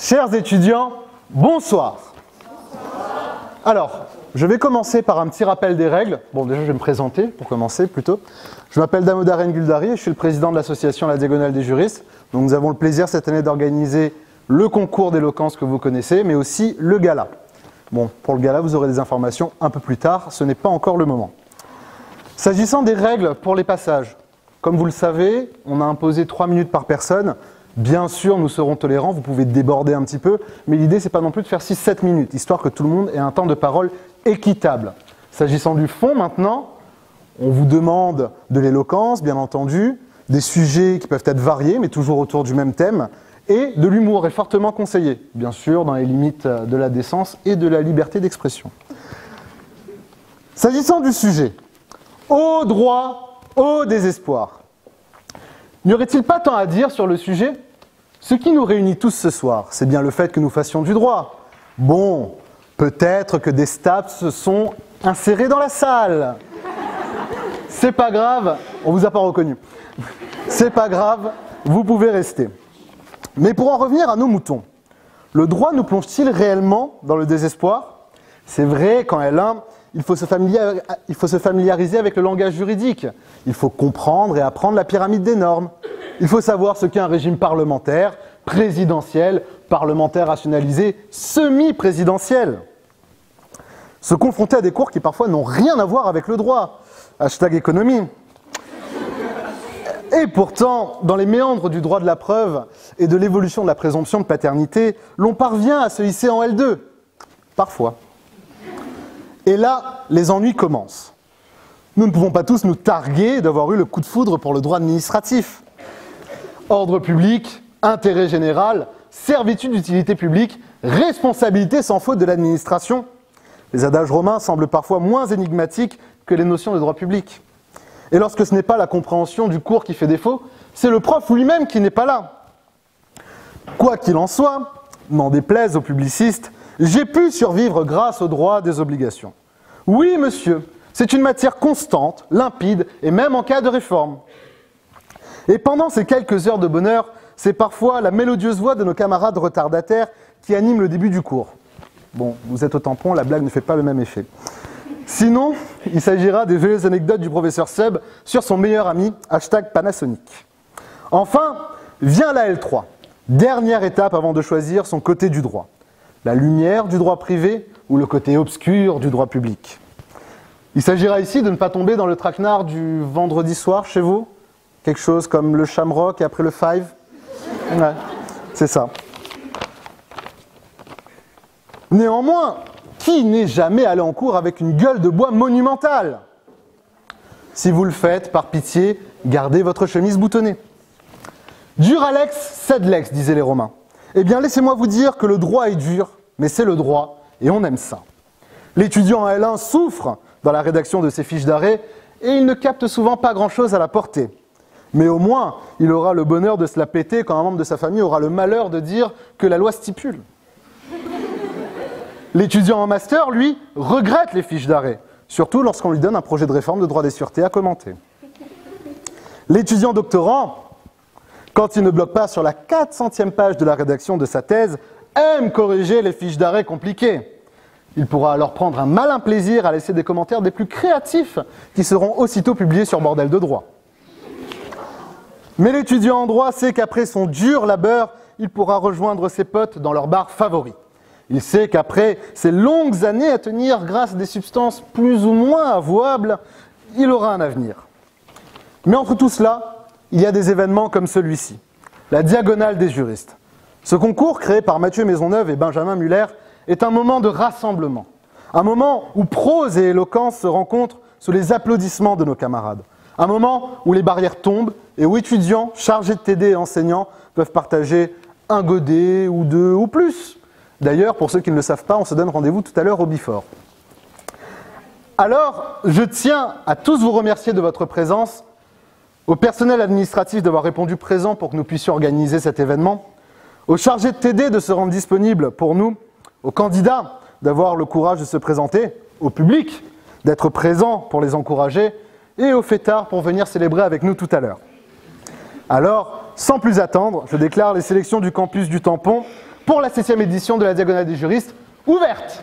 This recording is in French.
Chers étudiants, bonsoir. Alors, je vais commencer par un petit rappel des règles. Bon, déjà, je vais me présenter pour commencer plutôt. Je m'appelle Damodar Nguldari et je suis le président de l'association La Diagonale des juristes. Donc, nous avons le plaisir cette année d'organiser le concours d'éloquence que vous connaissez, mais aussi le gala. Bon, pour le gala, vous aurez des informations un peu plus tard. Ce n'est pas encore le moment. S'agissant des règles pour les passages, comme vous le savez, on a imposé 3 minutes par personne. Bien sûr, nous serons tolérants, vous pouvez déborder un petit peu, mais l'idée, c'est pas non plus de faire 6-7 minutes, histoire que tout le monde ait un temps de parole équitable. S'agissant du fond, maintenant, on vous demande de l'éloquence, bien entendu, des sujets qui peuvent être variés, mais toujours autour du même thème, et de l'humour est fortement conseillé, bien sûr, dans les limites de la décence et de la liberté d'expression. S'agissant du sujet, au droit, au désespoir. N'y aurait-il pas tant à dire sur le sujet? Ce qui nous réunit tous ce soir, c'est bien le fait que nous fassions du droit. Bon, peut-être que des stats se sont insérés dans la salle. C'est pas grave, on vous a pas reconnu. C'est pas grave, vous pouvez rester. Mais pour en revenir à nos moutons, le droit nous plonge-t-il réellement dans le désespoir? C'est vrai, quand L1, il faut se familiariser avec le langage juridique. Il faut comprendre et apprendre la pyramide des normes. Il faut savoir ce qu'est un régime parlementaire, présidentiel, parlementaire rationalisé, semi-présidentiel. Se confronter à des cours qui parfois n'ont rien à voir avec le droit. Hashtag économie. Et pourtant, dans les méandres du droit de la preuve et de l'évolution de la présomption de paternité, l'on parvient à se hisser en L2. Parfois. Et là, les ennuis commencent. Nous ne pouvons pas tous nous targuer d'avoir eu le coup de foudre pour le droit administratif. Ordre public, intérêt général, servitude d'utilité publique, responsabilité sans faute de l'administration. Les adages romains semblent parfois moins énigmatiques que les notions de droit public. Et lorsque ce n'est pas la compréhension du cours qui fait défaut, c'est le prof lui-même qui n'est pas là. Quoi qu'il en soit, n'en déplaise aux publicistes, j'ai pu survivre grâce au droit des obligations. Oui, monsieur, c'est une matière constante, limpide, et même en cas de réforme. Et pendant ces quelques heures de bonheur, c'est parfois la mélodieuse voix de nos camarades retardataires qui anime le début du cours. Bon, vous êtes au tampon, la blague ne fait pas le même effet. Sinon, il s'agira des vieilles anecdotes du professeur Seb sur son meilleur ami, hashtag Panasonic. Enfin, vient la L3, dernière étape avant de choisir son côté du droit. La lumière du droit privé ou le côté obscur du droit public. Il s'agira ici de ne pas tomber dans le traquenard du vendredi soir chez vous. Quelque chose comme le Shamrock et après le Five. Ouais, c'est ça. Néanmoins, qui n'est jamais allé en cours avec une gueule de bois monumentale? Si vous le faites, par pitié, gardez votre chemise boutonnée. Duralex, sed lex, disaient les Romains. Eh bien, laissez-moi vous dire que le droit est dur, mais c'est le droit, et on aime ça. L'étudiant en L1 souffre dans la rédaction de ses fiches d'arrêt, et il ne capte souvent pas grand-chose à la portée. Mais au moins, il aura le bonheur de se la péter quand un membre de sa famille aura le malheur de dire que la loi stipule. L'étudiant en master, lui, regrette les fiches d'arrêt, surtout lorsqu'on lui donne un projet de réforme de droit des sûretés à commenter. L'étudiant doctorant, quand il ne bloque pas sur la 400e page de la rédaction de sa thèse, aime corriger les fiches d'arrêt compliquées. Il pourra alors prendre un malin plaisir à laisser des commentaires des plus créatifs qui seront aussitôt publiés sur Bordel de droit. Mais l'étudiant en droit sait qu'après son dur labeur, il pourra rejoindre ses potes dans leur bar favori. Il sait qu'après ces longues années à tenir grâce à des substances plus ou moins avouables, il aura un avenir. Mais entre tout cela, il y a des événements comme celui-ci, la Diagonale des juristes. Ce concours, créé par Mathieu Maisonneuve et Benjamin Muller, est un moment de rassemblement. Un moment où prose et éloquence se rencontrent sous les applaudissements de nos camarades. Un moment où les barrières tombent et où étudiants, chargés de TD et enseignants peuvent partager un godet ou deux ou plus. D'ailleurs, pour ceux qui ne le savent pas, on se donne rendez-vous tout à l'heure au Bifort. Alors, je tiens à tous vous remercier de votre présence, au personnel administratif d'avoir répondu présent pour que nous puissions organiser cet événement, aux chargés de TD de se rendre disponibles pour nous, aux candidats d'avoir le courage de se présenter, au public d'être présent pour les encourager, et aux fêtards pour venir célébrer avec nous tout à l'heure. Alors, sans plus attendre, je déclare les sélections du campus du Tampon pour la 7e édition de la Diagonale des juristes, ouverte.